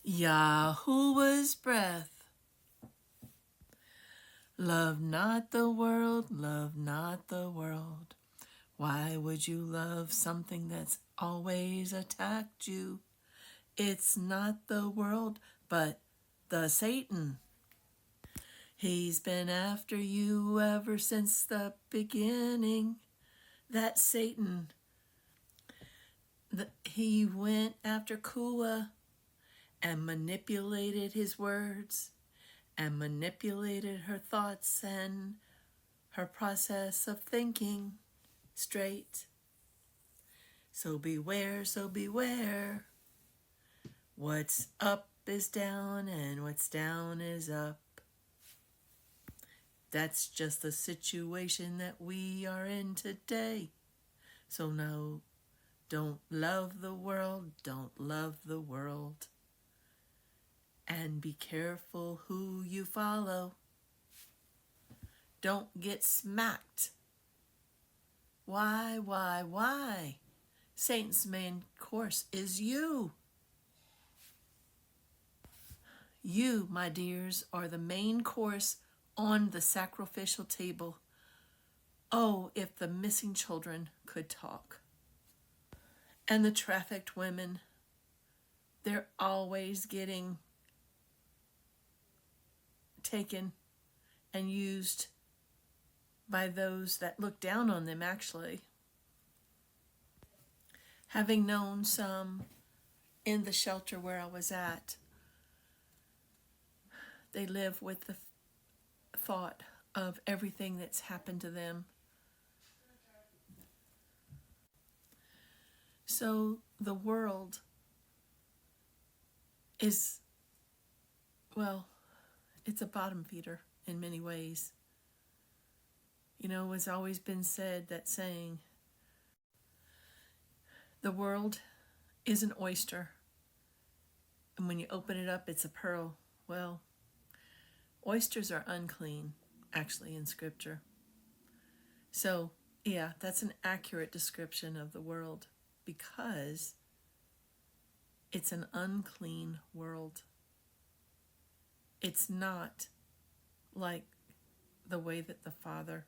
YAHUAH'S breath. Love not the world, love not the world. Why would you love something that's always attacked you? It's not the world, but the Satan. He's been after you ever since the beginning. That Satan. He went after Kua and manipulated his words and manipulated her thoughts and her process of thinking straight. So beware, so beware. What's up is down and what's down is up. That's just the situation that we are in today. So no, don't love the world, don't love the world. And be careful who you follow. Don't get smacked. Why? Satan's main course is you. You, my dears, are the main course on the sacrificial table. Oh, if the missing children could talk. And the trafficked women, they're always getting taken and used by those that look down on them, actually. Having known some in the shelter where I was at, they live with the thought of everything that's happened to them. So the world is, well, it's a bottom feeder in many ways. You know, it's always been said, that saying, the world is an oyster, and when you open it up, it's a pearl. Well, oysters are unclean, actually, in Scripture. So, yeah, that's an accurate description of the world, because it's an unclean world. It's not like the way that the Father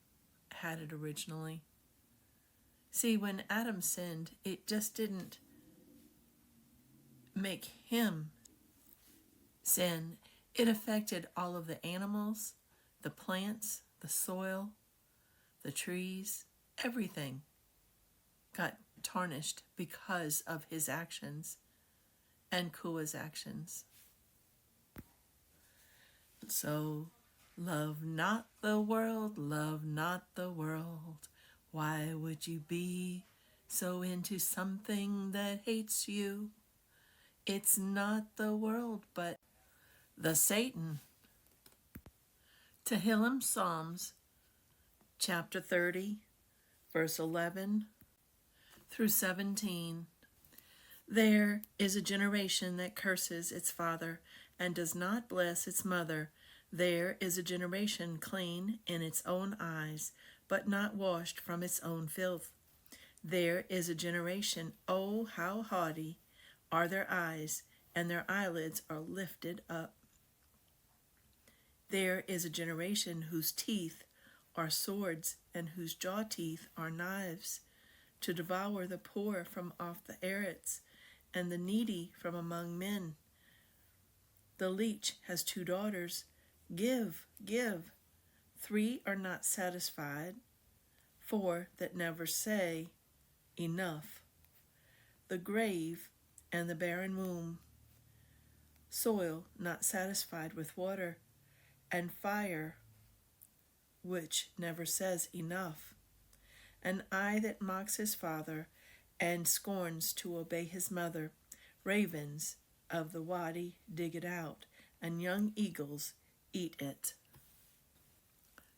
had it originally. See, when Adam sinned, it just didn't make him sin. It affected all of the animals, the plants, the soil, the trees, everything got tarnished because of his actions and Kua's actions. So, love not the world, love not the world. Why would you be so into something that hates you? It's not the world, but the Satan. Tehillim Psalms, chapter 30, verse 11 through 17. There is a generation that curses its father and does not bless its mother. There is a generation clean in its own eyes, but not washed from its own filth. There is a generation, oh, how haughty are their eyes, and their eyelids are lifted up. There is a generation whose teeth are swords, and whose jaw teeth are knives, to devour the poor from off the eretz, and the needy from among men. The leech has 2 daughters. Give. 3 are not satisfied, 4 that never say, enough. The grave and the barren womb, soil not satisfied with water, and fire which never says enough. An eye that mocks his father and scorns to obey his mother. Ravens of the wadi dig it out, and young eagles eat it.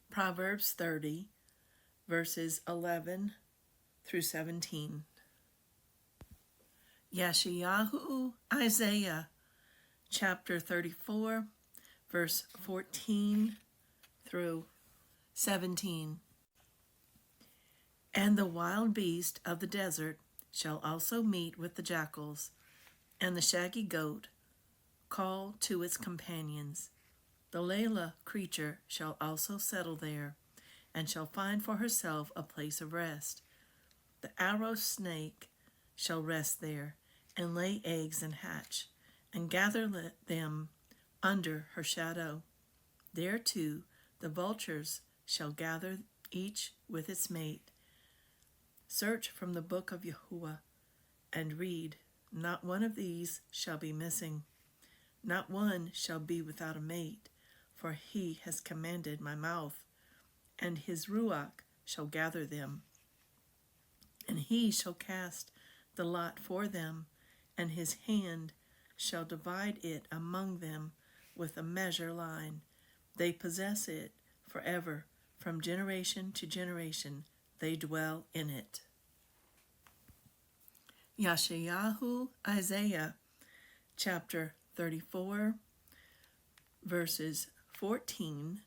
Proverbs 30, verses 11 through 17. Yeshayahu, Isaiah, chapter 34, verse 14 through 17. And the wild beast of the desert shall also meet with the jackals, and the shaggy goat call to its companions. The Layla creature shall also settle there, and shall find for herself a place of rest. The arrow snake shall rest there, and lay eggs and hatch, and gather them under her shadow. There too the vultures shall gather, each with its mate. Search from the book of Yahuwah, and read. Not one of these shall be missing. Not one shall be without a mate, for he has commanded my mouth, and his ruach shall gather them. And he shall cast the lot for them, and his hand shall divide it among them with a measure line. They possess it forever, from generation to generation they dwell in it. YAHUAH'S, chapter 34, verses 14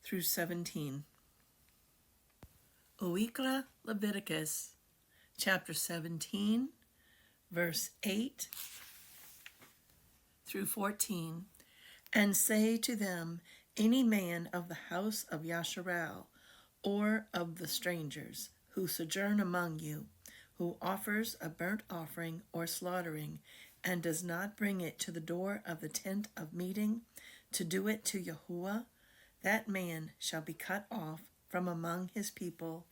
through 17. Oikra Leviticus, chapter 17, verse 8 through 14. And say to them, any man of the house of Yasharal, or of the strangers who sojourn among you, who offers a burnt offering or slaughtering, and does not bring it to the door of the tent of meeting, to do it to Yahuwah, that man shall be cut off from among his people.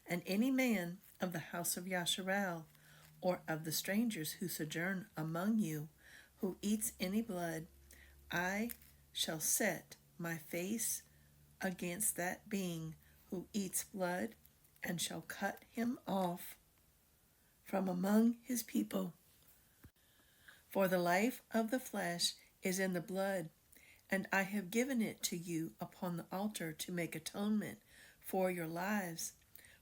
And any man of the house of Yasharal, or of the strangers who sojourn among you, who eats any blood, I shall set my face against that being who eats blood, and shall cut him off from among his people. For the life of the flesh is in the blood, and I have given it to you upon the altar to make atonement for your lives.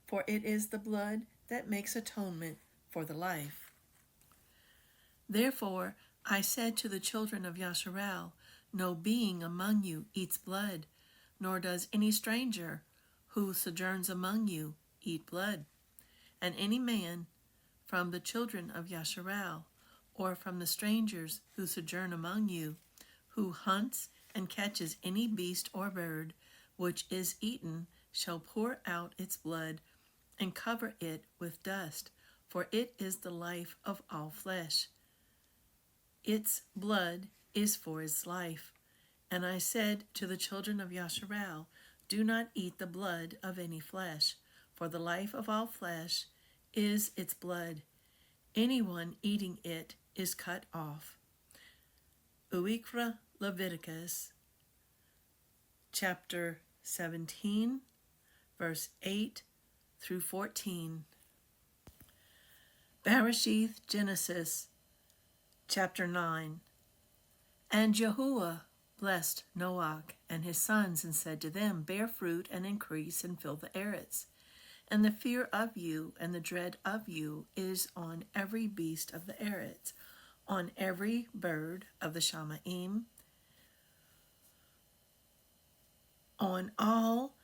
For it is the blood that makes atonement for the life. Therefore I said to the children of Yasharal, no being among you eats blood, nor does any stranger who sojourns among you eat blood. And any man from the children of Yasharal, or from the strangers who sojourn among you, who hunts and catches any beast or bird which is eaten, shall pour out its blood and cover it with dust, for it is the life of all flesh. Its blood is for its life. And I said to the children of Yasharal, do not eat the blood of any flesh, for the life of all flesh is its blood. Anyone eating it is cut off. Uikra Leviticus, chapter 17, verse 8 through 14. Bereshith Genesis, chapter 9. And Yahuwah blessed Noach and his sons, and said to them, bear fruit and increase and fill the earths. And the fear of you and the dread of you is on every beast of the earth, on every bird of the Shamaim, on all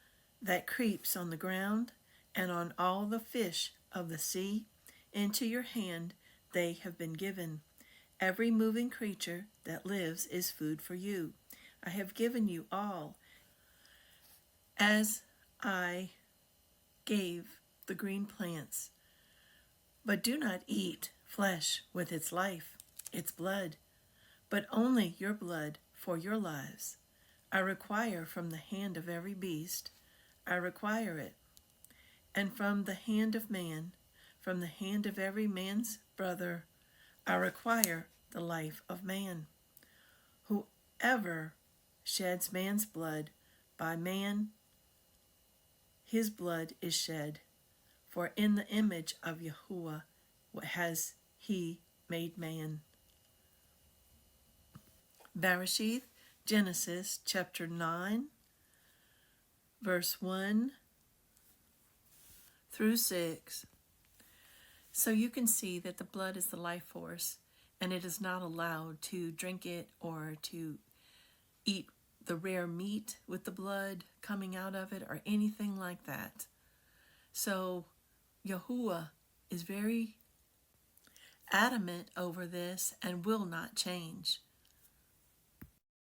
that creeps on the ground, and on all the fish of the sea. Into your hand they have been given. Every moving creature that lives is food for you. I have given you all, as I gave the green plants. But do not eat flesh with its life, its blood, but only your blood for your lives. I require from the hand of every beast, I require it, and from the hand of man, from the hand of every man's brother, I require the life of man. Whoever sheds man's blood, by man his blood is shed. For in the image of Yahuwah has he made man. Bereshith, Genesis, chapter 9, verse 1 through 6. So you can see that the blood is the life force, and it is not allowed to drink it or to eat the rare meat with the blood coming out of it or anything like that. So Yahuwah is very adamant over this and will not change.